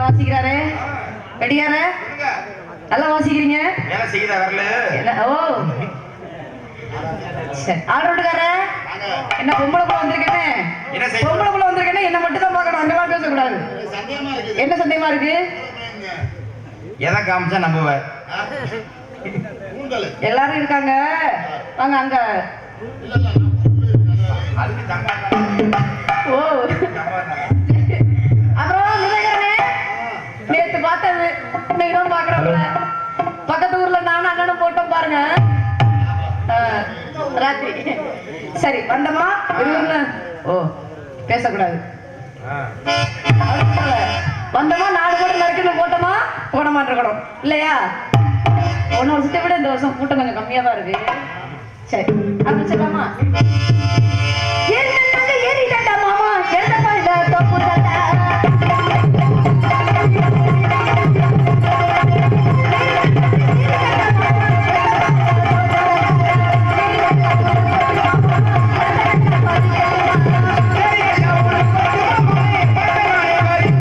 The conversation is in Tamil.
வாசிக்கிறாரு கடியார நல்லா வாசிக்கிறீங்க. ஓ ஆல்ரவுண்டுக்கார என்ன பொம்பளை புள்ள வந்திருக்கேன்னு என்ன மட்டும் தான் பார்க்கணும், அங்கெல்லாம் பேசக்கூடாது. என்ன சந்தேகமா இருக்கு? எதை காமிச்சா நம்புவார்? எல்லாரும் இருக்காங்க வாங்க அங்க. ஓ அப்புறம் நிலைகரனே நேத்து பார்த்தது இன்னைக்குதான் பாக்குறோம்ல. பக்கத்து ஊர்ல நானும் அண்ணனும் போட்டோம் பாருங்க ராத்திரி. சரி வந்தமா ஓ பேசக்கூடாது. வந்தமா 4 கூட நறுக்குன்னு போட்டோமா போட மாட்டேன் இல்லையா? 1 வருஷத்தை விட இந்த வருஷம் கூட்டம் கொஞ்சம் கம்மியா தான் இருக்கு. சரி ஆரம்பிச்சிடலாமா?